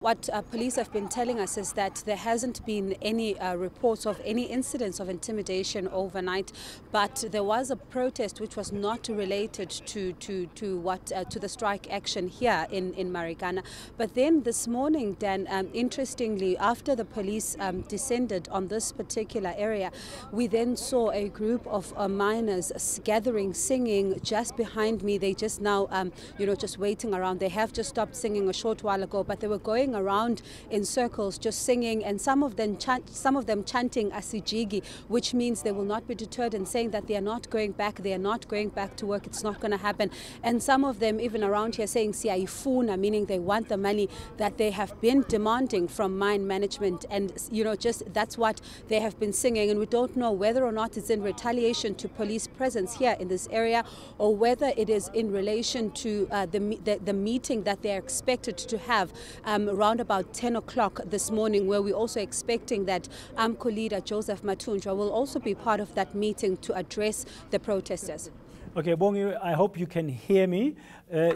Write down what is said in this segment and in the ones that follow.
what police have been telling us is that there hasn't been any reports of any incidents of intimidation overnight, but there was a protest which was not related to the strike action here in Marikana. But then this morning, Dan, interestingly, after the police descended on this particular area, we then saw a group of miners gathering, singing just behind me. They just now, just waiting around. They have just stopped singing a short while ago, but they were going around in circles, just singing, and some of them chanting Asijigi, which means they will not be deterred, and saying that they are not going back. They are not going back to work. It's not going to happen. And some of them even around here saying funa, meaning they want the money that they have been demanding from mine management, and just that's what they have been singing. And we don't know whether or not it's in retaliation to police presence here in this area, or whether it is in relation to the meeting that they are expected to have around about 10 o'clock this morning, where we're also expecting that AMCU leader Joseph Mathunjwa will also be part of that meeting to address the protesters. Okay, Bongiwe, I hope you can hear me.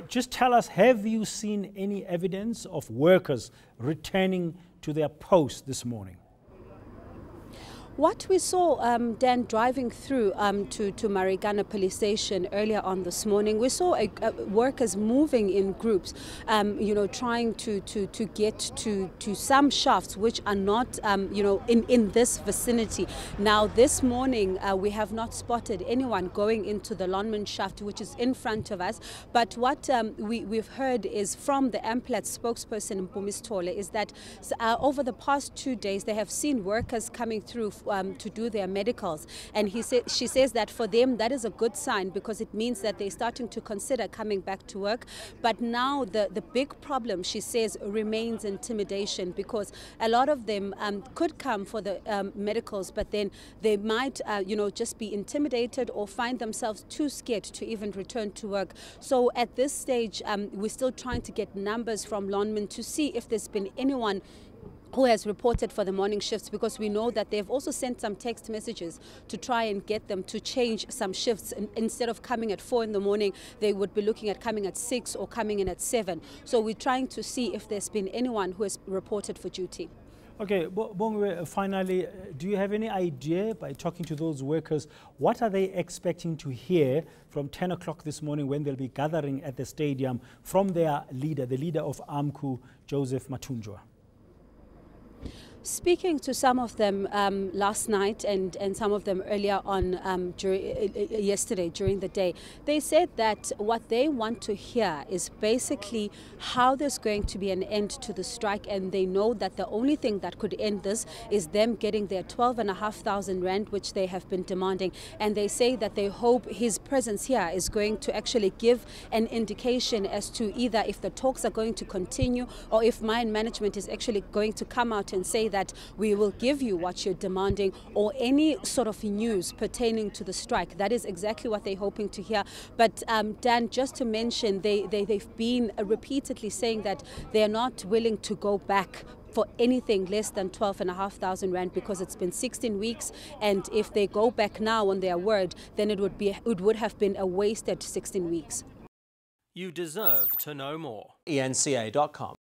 Just tell us, have you seen any evidence of workers returning to their posts this morning? What we saw, Dan, driving through to Marikana police station earlier on this morning, we saw workers moving in groups, trying to get to some shafts which are not, in this vicinity. Now, this morning, we have not spotted anyone going into the Lonman shaft, which is in front of us. But what we've heard is from the Amplat spokesperson, Mpumi Sithole, is that over the past 2 days, they have seen workers coming through to do their medicals, and she says that for them that is a good sign, because it means that they're starting to consider coming back to work. But now the big problem, she says, remains intimidation, because a lot of them could come for the medicals, but then they might just be intimidated or find themselves too scared to even return to work. So at this stage, we're still trying to get numbers from Lonman to see if there's been anyone who has reported for the morning shifts, because we know that they've also sent some text messages to try and get them to change some shifts. And instead of coming at 4 in the morning, they would be looking at coming at 6 or coming in at 7. So we're trying to see if there's been anyone who has reported for duty. Okay, Bongiwe, finally, do you have any idea, by talking to those workers, what are they expecting to hear from 10 o'clock this morning, when they'll be gathering at the stadium, from their leader, the leader of AMCU, Joseph Mathunjwa? Speaking to some of them last night and some of them earlier on yesterday during the day, they said that what they want to hear is basically how there's going to be an end to the strike, and they know that the only thing that could end this is them getting their 12,500 rand, which they have been demanding. And they say that they hope his presence here is going to actually give an indication as to either if the talks are going to continue, or if mine management is actually going to come out and say that we will give you what you're demanding, or any sort of news pertaining to the strike. That is exactly what they're hoping to hear. But Dan, just to mention, they've been repeatedly saying that they are not willing to go back for anything less than 12,500 rand, because it's been 16 weeks, and if they go back now on their word, then it would have been a wasted 16 weeks. You deserve to know more. eNCA.com